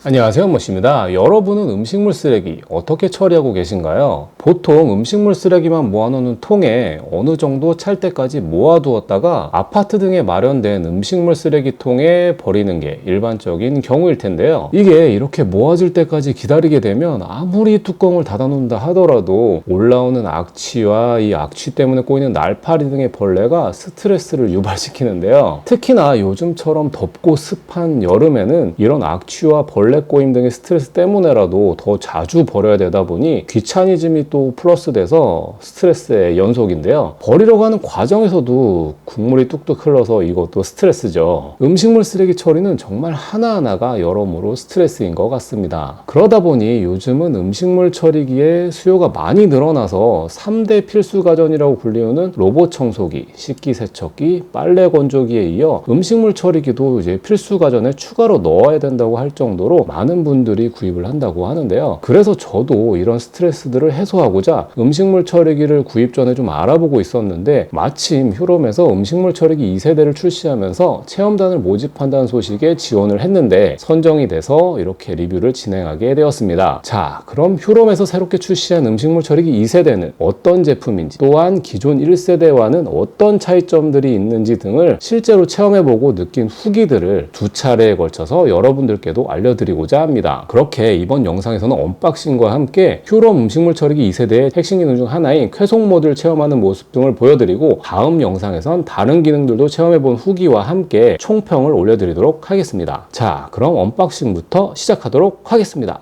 안녕하세요, 모씨입니다. 여러분은 음식물 쓰레기 어떻게 처리하고 계신가요? 보통 음식물 쓰레기만 모아놓는 통에 어느 정도 찰 때까지 모아두었다가 아파트 등에 마련된 음식물 쓰레기통에 버리는 게 일반적인 경우일 텐데요. 이게 이렇게 모아질 때까지 기다리게 되면 아무리 뚜껑을 닫아놓는다 하더라도 올라오는 악취와 이 악취 때문에 꼬이는 날파리 등의 벌레가 스트레스를 유발시키는데요. 특히나 요즘처럼 덥고 습한 여름에는 이런 악취와 벌레 꼬임 등의 스트레스 때문에라도 더 자주 버려야 되다 보니 귀차니즘이 또 플러스 돼서 스트레스의 연속인데요. 버리러 가는 과정에서도 국물이 뚝뚝 흘러서 이것도 스트레스죠. 음식물 쓰레기 처리는 정말 하나하나가 여러모로 스트레스인 것 같습니다. 그러다 보니 요즘은 음식물 처리기의 수요가 많이 늘어나서 3대 필수 가전이라고 불리우는 로봇 청소기, 식기세척기, 빨래 건조기에 이어 음식물 처리기도 이제 필수 가전에 추가로 넣어야 된다고 할 정도로 많은 분들이 구입을 한다고 하는데요. 그래서 저도 이런 스트레스들을 해소하고자 음식물 처리기를 구입 전에 좀 알아보고 있었는데 마침 휴롬에서 음식물 처리기 2세대를 출시하면서 체험단을 모집한다는 소식에 지원을 했는데 선정이 돼서 이렇게 리뷰를 진행하게 되었습니다. 자, 그럼 휴롬에서 새롭게 출시한 음식물 처리기 2세대는 어떤 제품인지, 또한 기존 1세대와는 어떤 차이점들이 있는지 등을 실제로 체험해보고 느낀 후기들을 두 차례에 걸쳐서 여러분들께도 알려드리고자 합니다. 그렇게 이번 영상에서는 언박싱과 함께 휴롬 음식물 처리기 2세대의 핵심 기능 중 하나인 쾌속 모드를 체험하는 모습 등을 보여드리고, 다음 영상에선 다른 기능들도 체험해본 후기와 함께 총평을 올려드리도록 하겠습니다. 자, 그럼 언박싱부터 시작하도록 하겠습니다.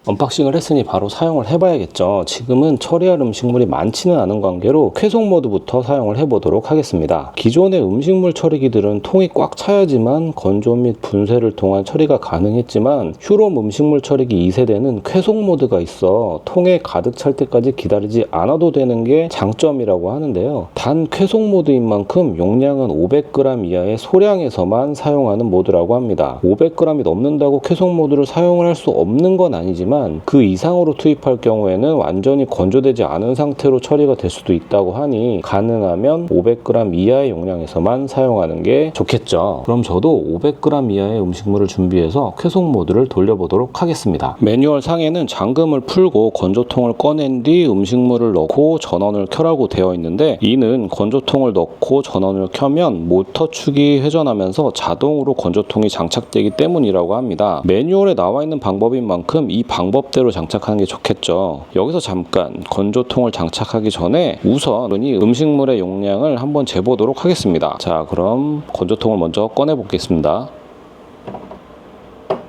언박싱을 했으니 바로 사용을 해봐야겠죠. 지금은 처리할 음식물이 많지는 않은 관계로 쾌속 모드부터 사용을 해보도록 하겠습니다. 기존의 음식물 처리기들은 통이 꽉 차야지만 건조 및 분쇄를 통한 처리가 가능했지만 휴롬 음식물 처리기 2세대는 쾌속 모드가 있어 통에 가득 찰 때까지 기다리지 않아도 되는 게 장점이라고 하는데요. 단 쾌속 모드인 만큼 용량은 500g 이하의 소량에서만 사용하는 모드라고 합니다. 500g이 넘는다고 쾌속 모드를 사용을 할 수 없는 건 아니지만 그 이상으로 투입할 경우에는 완전히 건조되지 않은 상태로 처리가 될 수도 있다고 하니 가능하면 500g 이하의 용량에서만 사용하는 게 좋겠죠. 그럼 저도 500g 이하의 음식물을 준비해서 쾌속 모드를 돌려보도록 하겠습니다. 매뉴얼 상에는 잠금을 풀고 건조통을 꺼낸 뒤 음식물을 넣고 전원을 켜라고 되어 있는데, 이는 건조통을 넣고 전원을 켜면 모터 축이 회전하면서 자동으로 건조통이 장착되기 때문이라고 합니다. 매뉴얼에 나와 있는 방법인 만큼 이 방법대로 장착하는 게 좋겠죠. 여기서 잠깐 건조통을 장착하기 전에 우선 이 음식물의 용량을 한번 재보도록 하겠습니다. 자, 그럼 건조통을 먼저 꺼내 보겠습니다.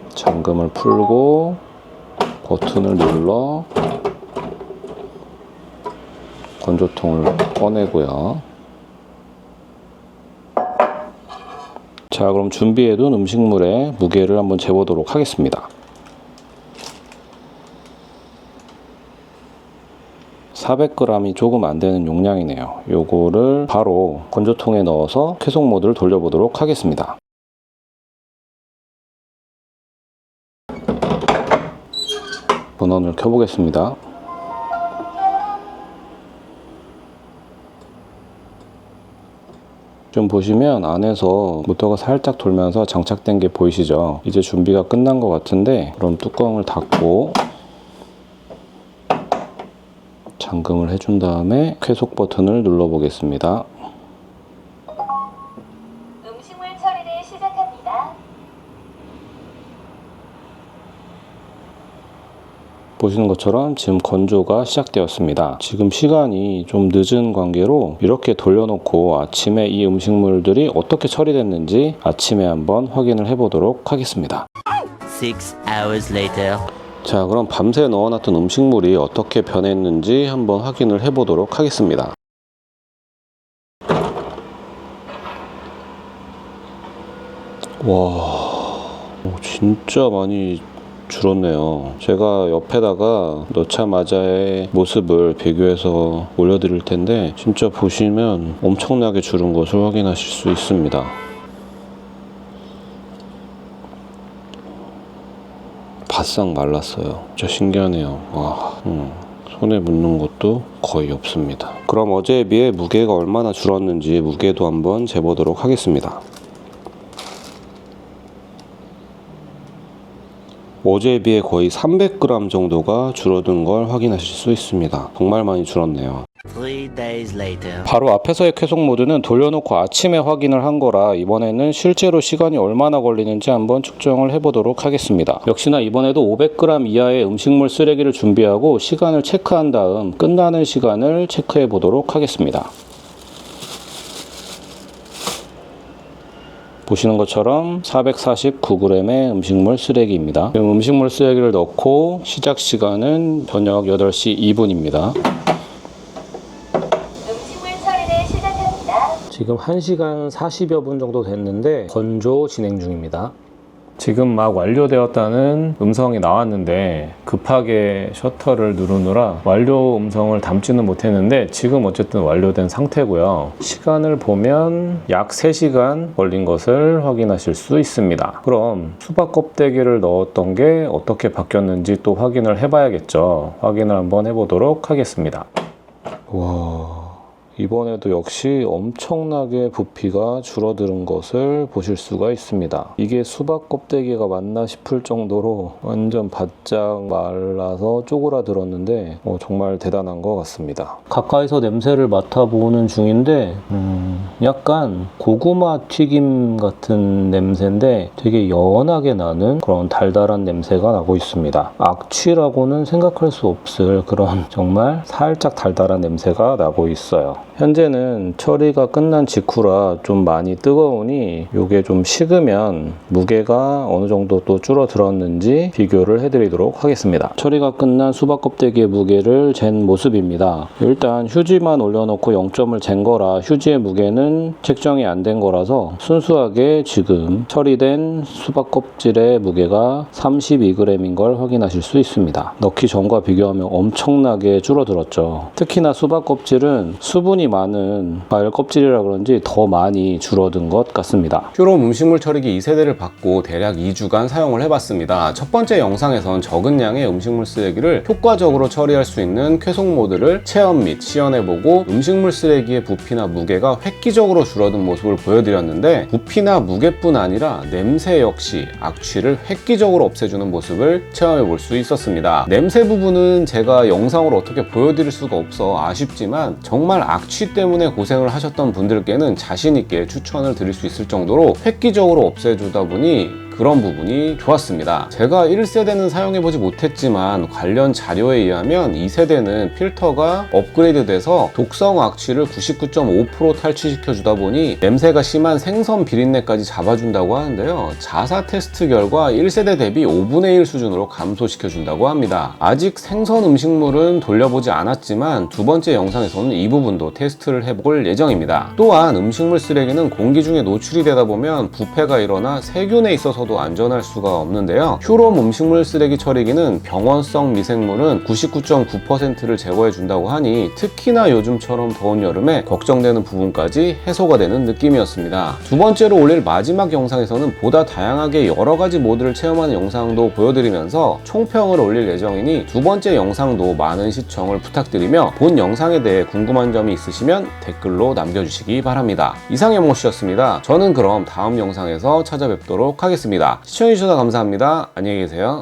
잠금을 풀고 버튼을 눌러 건조통을 꺼내고요. 자, 그럼 준비해둔 음식물의 무게를 한번 재보도록 하겠습니다. 400g이 조금 안 되는 용량이네요. 요거를 바로 건조통에 넣어서 쾌속 모드를 돌려보도록 하겠습니다. 전원을 켜보겠습니다. 좀 보시면 안에서 모터가 살짝 돌면서 장착된 게 보이시죠? 이제 준비가 끝난 것 같은데, 그럼 뚜껑을 닫고 잠금을 해준 다음에 쾌속 버튼을 눌러 보겠습니다. 음식물 처리를 시작합니다. 보시는 것처럼 지금 건조가 시작되었습니다. 지금 시간이 좀 늦은 관계로 이렇게 돌려놓고 아침에 이 음식물들이 어떻게 처리됐는지 아침에 한번 확인을 해보도록 하겠습니다. 6 hours later. 자, 그럼 밤새 넣어놨던 음식물이 어떻게 변했는지 한번 확인을 해보도록 하겠습니다. 와, 진짜 많이 줄었네요. 제가 옆에다가 넣자마자의 모습을 비교해서 올려드릴 텐데 진짜 보시면 엄청나게 줄은 것을 확인하실 수 있습니다. 바싹 말랐어요. 진짜 신기하네요. 와, 손에 묻는 것도 거의 없습니다. 그럼 어제에 비해 무게가 얼마나 줄었는지 무게도 한번 재보도록 하겠습니다. 어제에 비해 거의 300g 정도가 줄어든 걸 확인하실 수 있습니다. 정말 많이 줄었네요. 3 days later. 바로 앞에서의 쾌속 모드는 돌려놓고 아침에 확인을 한 거라 이번에는 실제로 시간이 얼마나 걸리는지 한번 측정을 해보도록 하겠습니다. 역시나 이번에도 500g 이하의 음식물 쓰레기를 준비하고 시간을 체크한 다음 끝나는 시간을 체크해 보도록 하겠습니다. 보시는 것처럼 449g의 음식물 쓰레기입니다. 지금 음식물 쓰레기를 넣고 시작 시간은 저녁 8시 2분입니다. 음식물 처리를 시작합니다. 지금 1시간 40여 분 정도 됐는데 건조 진행 중입니다. 지금 막 완료되었다는 음성이 나왔는데 급하게 셔터를 누르느라 완료 음성을 담지는 못했는데 지금 어쨌든 완료된 상태고요. 시간을 보면 약 3시간 걸린 것을 확인하실 수 있습니다. 그럼 수박 껍데기를 넣었던 게 어떻게 바뀌었는지 또 확인을 해봐야겠죠. 확인을 한번 해보도록 하겠습니다. 와, 이번에도 역시 엄청나게 부피가 줄어드는 것을 보실 수가 있습니다. 이게 수박 껍데기가 맞나 싶을 정도로 완전 바짝 말라서 쪼그라들었는데 정말 대단한 것 같습니다. 가까이서 냄새를 맡아보는 중인데 약간 고구마 튀김 같은 냄새인데 되게 연하게 나는 그런 달달한 냄새가 나고 있습니다. 악취라고는 생각할 수 없을 그런 정말 살짝 달달한 냄새가 나고 있어요. 현재는 처리가 끝난 직후라 좀 많이 뜨거우니 이게 좀 식으면 무게가 어느 정도 또 줄어들었는지 비교를 해드리도록 하겠습니다. 처리가 끝난 수박 껍데기의 무게를 잰 모습입니다. 일단 휴지만 올려놓고 0점을 잰 거라 휴지의 무게는 책정이 안 된 거라서 순수하게 지금 처리된 수박 껍질의 무게가 32g인 걸 확인하실 수 있습니다. 넣기 전과 비교하면 엄청나게 줄어들었죠. 특히나 수박 껍질은 수분이 많은 과일 껍질이라 그런지 더 많이 줄어든 것 같습니다. 퓨롬 음식물 처리기 2세대를 받고 대략 2주간 사용을 해봤습니다. 첫 번째 영상에선 적은 양의 음식물 쓰레기를 효과적으로 처리할 수 있는 쾌속 모드를 체험 및 시연해보고 음식물 쓰레기의 부피나 무게가 획기적으로 줄어든 모습을 보여드렸는데 부피나 무게뿐 아니라 냄새 역시 악취를 획기적으로 없애주는 모습을 체험해볼 수 있었습니다. 냄새 부분은 제가 영상으로 어떻게 보여드릴 수가 없어 아쉽지만 정말 악취 때문에 고생을 하셨던 분들께는 자신있게 추천을 드릴 수 있을 정도로 획기적으로 없애주다 보니 그런 부분이 좋았습니다. 제가 1세대는 사용해보지 못했지만 관련 자료에 의하면 2세대는 필터가 업그레이드돼서 독성 악취를 99.5% 탈취시켜주다 보니 냄새가 심한 생선 비린내까지 잡아준다고 하는데요. 자사 테스트 결과 1세대 대비 5분의 1 수준으로 감소시켜준다고 합니다. 아직 생선 음식물은 돌려보지 않았지만 두 번째 영상에서는 이 부분도 테스트를 해볼 예정입니다. 또한 음식물 쓰레기는 공기 중에 노출이 되다 보면 부패가 일어나 세균에 있어서 입장에서도 안전할 수가 없는데요. 휴롬 음식물 쓰레기 처리기는 병원성 미생물은 99.9%를 제거해 준다고 하니 특히나 요즘처럼 더운 여름에 걱정되는 부분까지 해소가 되는 느낌이었습니다. 두 번째로 올릴 마지막 영상에서는 보다 다양하게 여러 가지 모드를 체험하는 영상도 보여드리면서 총평을 올릴 예정이니 두 번째 영상도 많은 시청을 부탁드리며 본 영상에 대해 궁금한 점이 있으시면 댓글로 남겨주시기 바랍니다. 이상 연못이었습니다. 저는 그럼 다음 영상에서 찾아뵙도록 하겠습니다. 시청해주셔서 감사합니다. 안녕히 계세요.